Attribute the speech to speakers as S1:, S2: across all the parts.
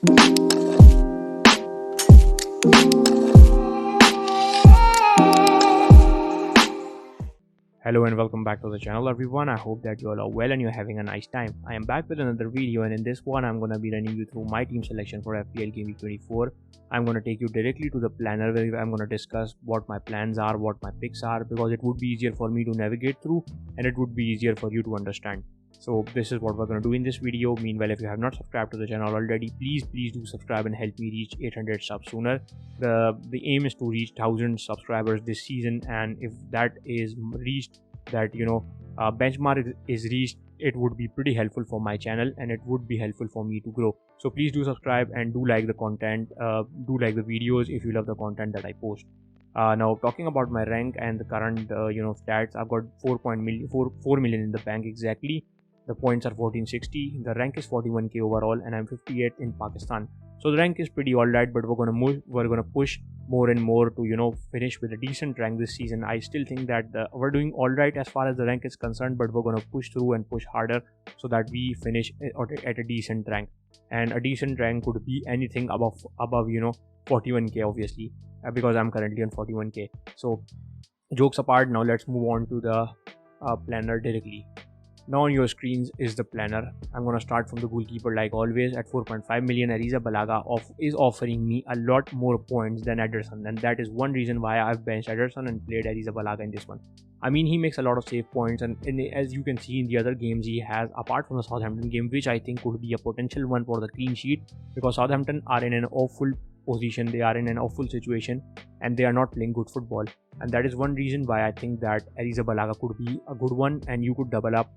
S1: Hello and welcome back to the channel everyone. I hope that you all are well and you're having a nice time. I am back with another video, and in this one I'm going to be running you through my team selection for FPL GW24. I'm going to take you directly to the planner where I'm going to discuss what my plans are, what my picks are, because it would be easier for me to navigate through and it would be easier for you to understand. So this is what we're going to do in this video. Meanwhile, if you have not subscribed to the channel already, please do subscribe and help me reach 800 subs sooner. The aim is to reach 1000 subscribers this season, and if that is reached, that benchmark is reached, it would be pretty helpful for my channel and it would be helpful for me to grow. So please do subscribe and do like the content, do like the videos if you love the content that I post. Now talking about my rank and the current stats, I've got 4 million in the bank exactly. The points are 1460, the rank is 41k overall, and I'm 58th in Pakistan. So the rank is pretty alright, but we're gonna push more and more to finish with a decent rank this season. I still think that we're doing alright as far as the rank is concerned, but we're gonna push through and push harder so that we finish at a decent rank. And a decent rank could be anything above 41k obviously, because I'm currently on 41k. So jokes apart, now let's move on to the planner directly. Now on your screens is the planner. I'm going to start from the goalkeeper like always. At 4.5 million, Ariza Balaga is offering me a lot more points than Ederson, and that is one reason why I've benched Ederson and played Ariza Balaga in this one. I mean, he makes a lot of save points, and as you can see in the other games he has, apart from the Southampton game, which I think could be a potential one for the clean sheet, because Southampton are in an awful position, they are in an awful situation and they are not playing good football, and that is one reason why I think that Ariza Balaga could be a good one, and you could double up.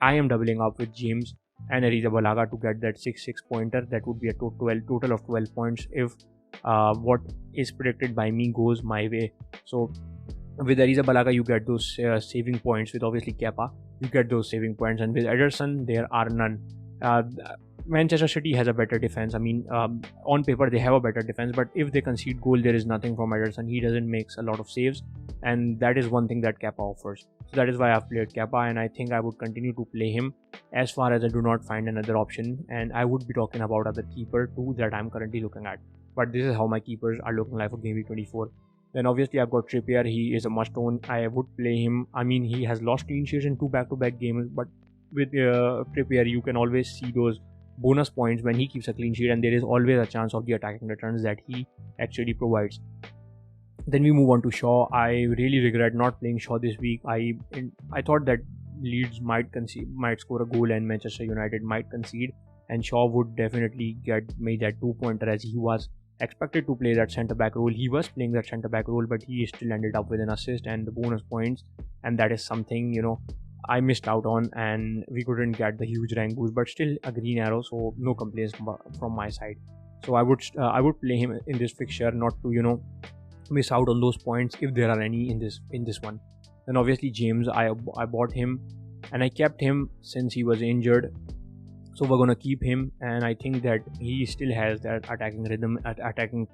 S1: I am doubling up with James and Ariza Balaga to get that 6-6 pointer. That would be a total of 12 points if what is predicted by me goes my way. So with Ariza Balaga you get those saving points. With obviously Kepa you get those saving points, and with Ederson there are none. Manchester City has a better defense. I mean, on paper they have a better defense, but if they concede goal, there is nothing from Ederson. He doesn't make a lot of saves, and that is one thing that Kepa offers. So that is why I've played Kepa, and I think I would continue to play him as far as I do not find another option. And I would be talking about other keeper too that I'm currently looking at, but this is how my keepers are looking like for Game Week 24. Then obviously I've got Trippier. He is a must-own. I would play him. I mean, he has lost clean sheets in 2 back-to-back games, but with Trippier you can always see those bonus points when he keeps a clean sheet, and there is always a chance of the attacking returns that he actually provides. Then we move on to Shaw. I really regret not playing Shaw this week. I thought that Leeds might score a goal and Manchester United might concede, and Shaw would definitely made that 2-pointer, as he was expected to play that centre back role. He was playing that centre back role, but he still ended up with an assist and the bonus points, and that is something I missed out on, and we couldn't get the huge rank boost, but still a green arrow, so no complaints from my side. So I would play him in this fixture, not to miss out on those points if there are any in this one. Then obviously James, I bought him and I kept him since he was injured, so we're gonna keep him, and I think that he still has that attacking rhythm, attacking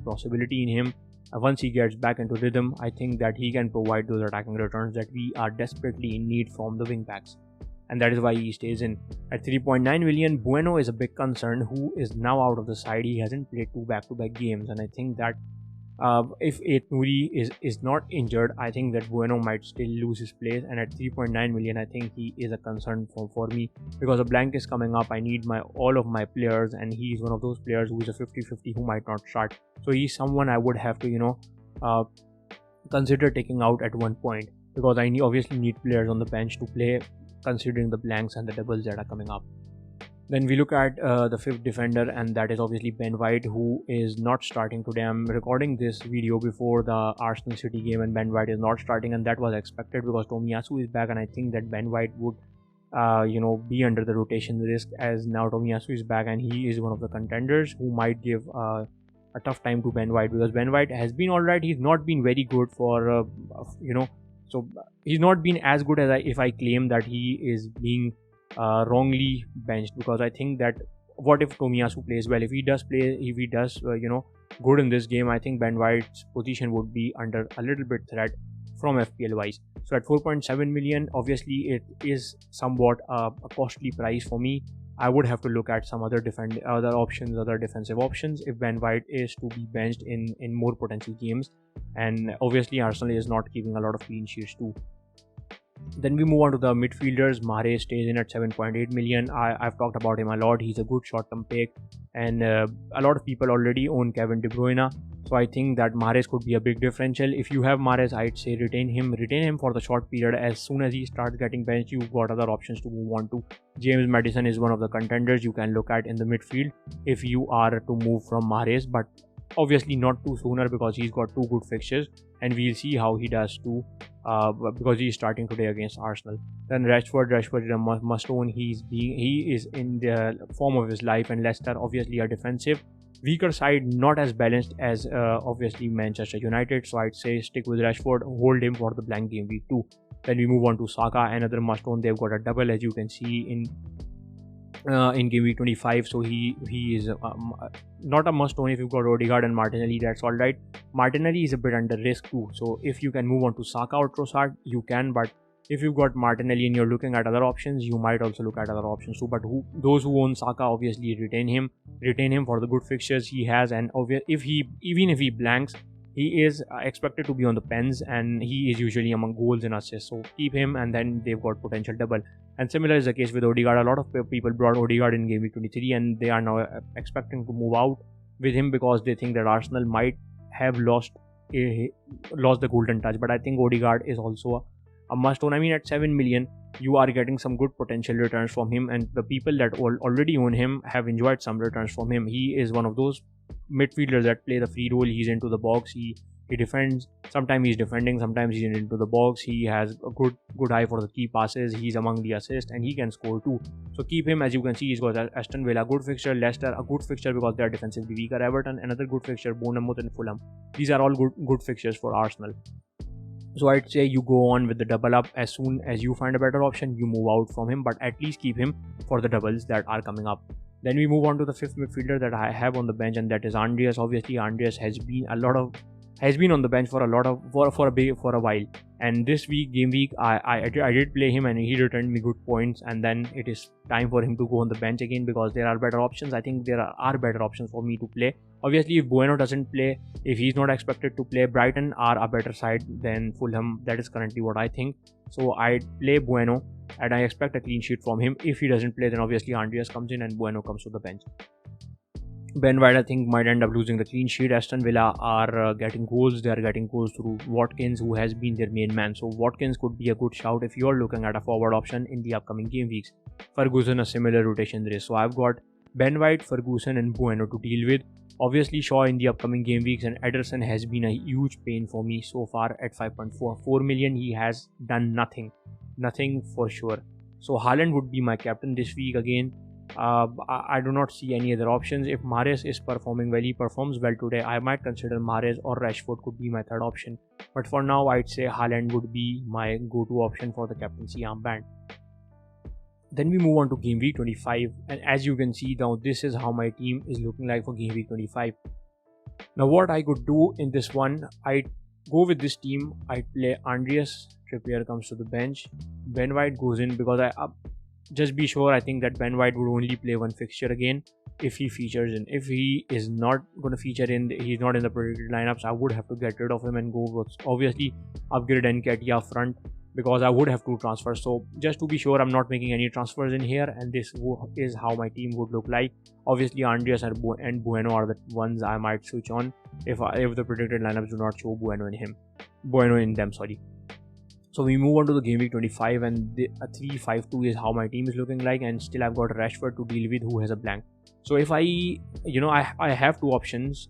S1: possibility in him. Once he gets back into rhythm, I think that he can provide those attacking returns that we are desperately in need from the wing backs, and that is why he stays in. At 3.9 million, Bueno is a big concern, who is now out of the side. He hasn't played 2 back-to-back games, and I think that if Nuri is not injured, I think that Bueno might still lose his place, and at 3.9 million I think he is a concern for me, because a blank is coming up. I need all of my players, and he is one of those players who is a 50-50 who might not start. So he's someone I would have to consider taking out at one point, because I obviously need players on the bench to play, considering the blanks and the doubles that are coming up. Then we look at the 5th defender, and that is obviously Ben White, who is not starting today. I'm recording this video before the Arsenal City game, and Ben White is not starting, and that was expected because Tomiyasu is back, and I think that Ben White would be under the rotation risk, as now Tomiyasu is back and he is one of the contenders who might give a tough time to Ben White, because Ben White has been alright. He's not been very good for so he's not been as good as if I claim that he is being wrongly benched, because I think that what if Tomiyasu plays well? If he does good in this game, I think Ben White's position would be under a little bit threat from FPL wise. So at 4.7 million, obviously it is somewhat a costly price for me. I would have to look at some other other defensive options if Ben White is to be benched in more potential games. And obviously Arsenal is not keeping a lot of clean sheets too. Then we move on to the midfielders. Mahrez stays in at 7.8 million. I've talked about him a lot. He's a good short-term pick, and a lot of people already own Kevin De Bruyne. So I think that Mahrez could be a big differential. If you have Mahrez, I'd say retain him. Retain him for the short period. As soon as he starts getting benched, you've got other options to move on to. James Maddison is one of the contenders you can look at in the midfield if you are to move from Mahrez, but obviously not too sooner because he's got two good fixtures, and we'll see how he does too. Because he's starting today against Arsenal. Then Rashford is a must-own. He is in the form of his life, and Leicester obviously a defensive weaker side, not as balanced as obviously Manchester United. So I'd say stick with Rashford, hold him for the blank game week 2. Then we move on to Saka, another must-own. They've got a double, as you can see in game week 25, so he is not a must-own. If you've got Odegaard and Martinelli, that's all right. Martinelli is a bit under risk too, so if you can move on to Saka or Trossard, you can. But if you've got Martinelli and you're looking at other options, you might also look at other options too. But those who own Saka, obviously retain him for the good fixtures he has. And even if he blanks, he is expected to be on the pens, and he is usually among goals and assists. So keep him, and then they've got potential double. And similar is the case with Odegaard. A lot of people brought Odegaard in game week 23, and they are now expecting to move out with him because they think that Arsenal might have lost the golden touch. But I think Odegaard is also a must-own. I mean, at 7 million, you are getting some good potential returns from him, and the people that already own him have enjoyed some returns from him. He is one of those midfielders that play the free role. He's into the box. He defends. Sometimes he's defending. Sometimes he's into the box. He has a good eye for the key passes. He's among the assists, and he can score too. So keep him. As you can see, he's got Aston Villa, good fixture. Leicester, a good fixture because they are defensively weaker. Everton, another good fixture. Bournemouth and Fulham. These are all good fixtures for Arsenal. So I'd say you go on with the double up. As soon as you find a better option, you move out from him, but at least keep him for the doubles that are coming up. Then we move on to the fifth midfielder that I have on the bench, and that is Andreas. Obviously, Andreas has been on the bench for a while. And this game week, I did play him, and he returned me good points. And then it is time for him to go on the bench again because there are better options. I think there are better options for me to play. Obviously, if Bueno doesn't play, if he's not expected to play, Brighton are a better side than Fulham. That is currently what I think. So I play Bueno, and I expect a clean sheet from him. If he doesn't play, then obviously Andreas comes in and Bueno comes to the bench. Ben White, I think, might end up losing the clean sheet. Aston Villa are getting goals. They are getting goals through Watkins, who has been their main man. So Watkins could be a good shout if you're looking at a forward option in the upcoming game weeks. Ferguson, a similar rotation race. So I've got Ben White, Ferguson and Bueno to deal with. Obviously Shaw in the upcoming game weeks, and Ederson has been a huge pain for me so far at 5.4 million. He has done nothing for sure. So Haaland would be my captain this week again. I do not see any other options. If Mahrez is performing well, he performs well today, I might consider Mahrez or Rashford could be my third option. But for now, I'd say Haaland would be my go-to option for the captaincy armband. Then we move on to game week 25, and as you can see now, this is how my team is looking like for game week 25. Now what I could do in this one, I'd go with this team. I'd play Andreas, Trippier comes to the bench, Ben White goes in because just be sure. I think that Ben White would only play one fixture again if he features in. If he is not going to feature in, he's not in the predicted lineups, I would have to get rid of him and go with obviously upgrade Nketiah front, because I would have to transfer. So just to be sure, I'm not making any transfers in here, and this is how my team would look like. Obviously Andreas and Bueno are the ones I might switch on if the predicted lineups do not show Bueno in them. So we move on to the game week 25, and a 3-5-2 is how my team is looking like, and still I've got Rashford to deal with, who has a blank. So if I have two options,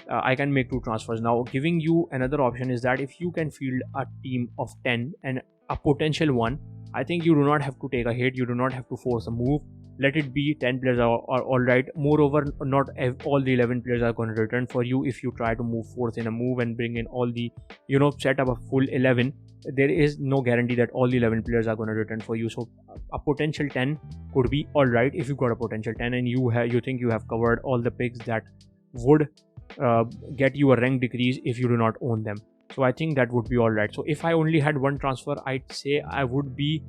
S1: I can make two transfers. Now giving you another option is that if you can field a team of 10 and a potential 1, I think you do not have to take a hit, you do not have to force a move. Let it be 10 players are alright. Moreover, not all the 11 players are going to return for you. If you try to move forth in a move and bring in all the, set up a full 11, there is no guarantee that all the 11 players are going to return for you. So a potential 10 could be alright if you've got a potential 10 and you think you have covered all the picks that would get you a rank decrease if you do not own them. So I think that would be alright. So if I only had one transfer, I'd say I would be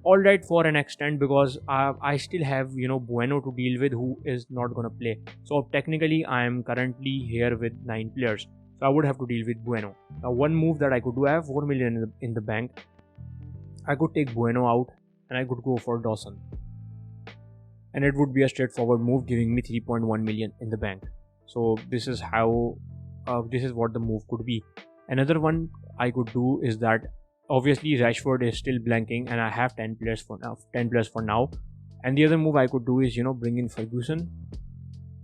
S1: alright for an extent, because I still have Bueno to deal with, who is not gonna play. So technically I am currently here with 9 players, so I would have to deal with Bueno. Now one move that I could do, I have 4 million in the bank. I could take Bueno out and I could go for Dawson, and it would be a straightforward move, giving me 3.1 million in the bank. So this is how this is what the move could be. Another one I could do is that obviously Rashford is still blanking and I have 10 players for now. And the other move I could do is bring in Ferguson,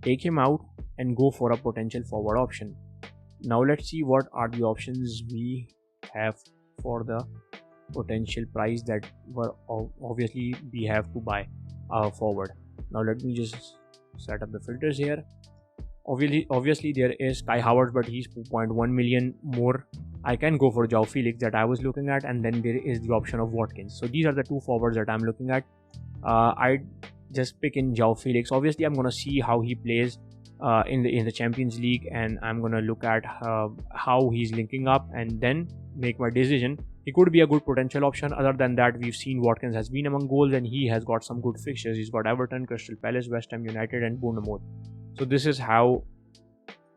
S1: take him out, and go for a potential forward option. Now let's see what are the options we have for the potential price that were obviously we have to buy forward. Now let me just set up the filters here. Obviously there is Kai Havertz, but he's 2.1 million more. I can go for João Felix that I was looking at, and then there is the option of Watkins. So these are the two forwards that I'm looking at. I just pick in João Felix. Obviously I'm gonna see how he plays in the Champions League, and I'm gonna look at how he's linking up and then make my decision. He could be a good potential option. Other than that, we've seen Watkins has been among goals and he has got some good fixtures. He's got Everton, Crystal Palace, West Ham United and Bournemouth. So this is how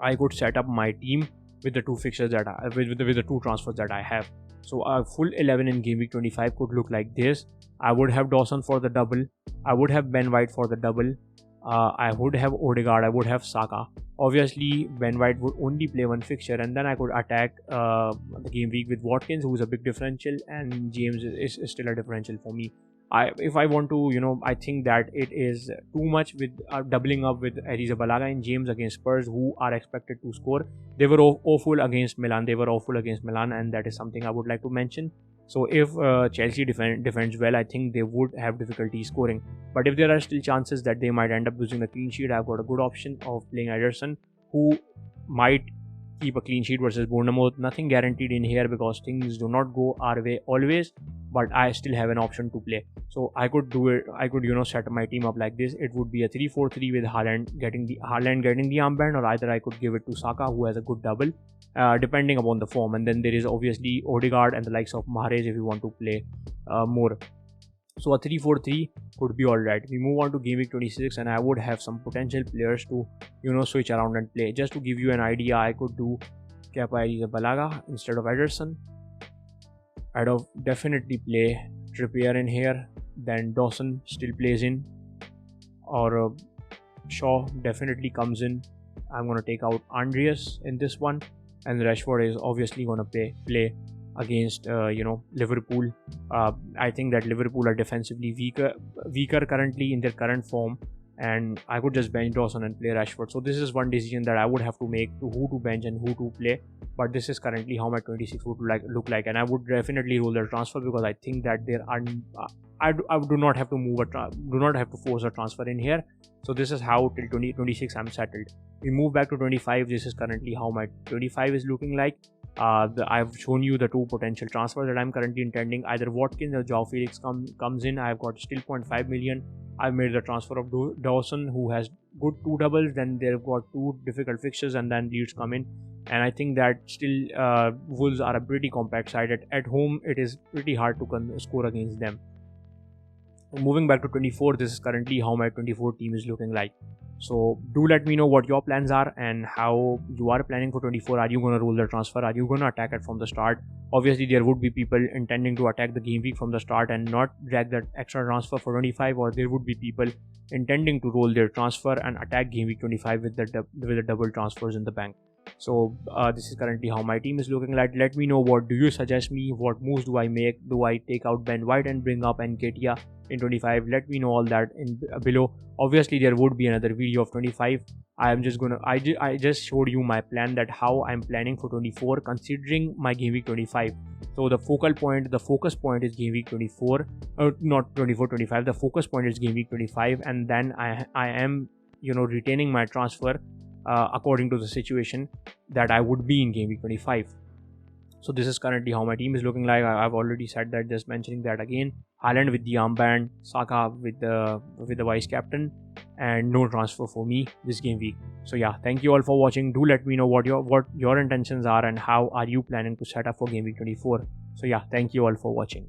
S1: I could set up my team with the two fixtures that with the two transfers that I have. So a full 11 in game week 25 could look like this. I would have Dawson for the double. I would have Ben White for the double. I would have Odegaard. I would have Saka. Obviously, Ben White would only play one fixture, and then I could attack the game week with Watkins, who is a big differential, and James is still a differential for me. If I want to, I think that it is too much with doubling up with Arrizabalaga and James against Spurs, who are expected to score. They were awful against Milan. And that is something I would like to mention. So if Chelsea defends well, I think they would have difficulty scoring. But if there are still chances that they might end up losing a clean sheet, I've got a good option of playing Ederson, who might keep a clean sheet versus Bournemouth. Nothing guaranteed in here because things do not go our way always, but I still have an option to play. So I could do it. I could set my team up like this. It would be a 3-4-3 with Haaland getting the armband, or either I could give it to Saka, who has a good double, depending upon the form. And then there is obviously Odegaard and the likes of Mahrez if you want to play more. So a 3-4-3 could be alright. We move on to game week 26, and I would have some potential players to switch around and play. Just to give you an idea, I could do Kepa Arrizabalaga instead of Ederson. I'd definitely play Trippier in here. Then Dawson still plays in, or Shaw definitely comes in. I'm gonna take out Andreas in this one, and Rashford is obviously gonna play against Liverpool. I think that Liverpool are defensively weaker currently in their current form, and I could just bench Dawson and play Rashford. So this is one decision that I would have to make, to who to bench and who to play. But this is currently how my 26 would look like, and I would definitely roll the transfer because I think that there are I do not have to force a transfer in here. So this is how till 2026 I'm settled. We move back to 25. This is currently how my 25 is looking like. I've shown you the two potential transfers that I'm currently intending. Either Watkins or João Felix comes in. I've got still 0.5 million. I've made the transfer of Dawson, who has good two doubles. Then they've got two difficult fixtures, and then Leeds come in. And I think that still Wolves are a pretty compact side. At home, it is pretty hard to score against them. Moving back to 24, this is currently how my 24 team is looking like. So do let me know what your plans are and how you are planning for 24. Are you going to roll the transfer? Are you going to attack it from the start? Obviously, there would be people intending to attack the game week from the start and not drag that extra transfer for 25, or there would be people intending to roll their transfer and attack game week 25 with the double transfers in the bank. So this is currently how my team is looking like. Let me know, what do you suggest me? What moves do I make? Do I take out Ben White and bring up Nketiah in 25? Let me know all that in below. Obviously there would be another video of 25. I just showed you my plan, that how I'm planning for 24 considering my game week 25. So the focus point is game week 24, not 24-25. The focus point is game week 25, and then I am retaining my transfer according to the situation that I would be in game week 25. So this is currently how my team is looking like. I've already said that, just mentioning that again. Haaland with the armband, Saka with the vice captain, and no transfer for me this game week. So yeah, thank you all for watching. Do let me know what your intentions are and how are you planning to set up for game week 24. So yeah, thank you all for watching.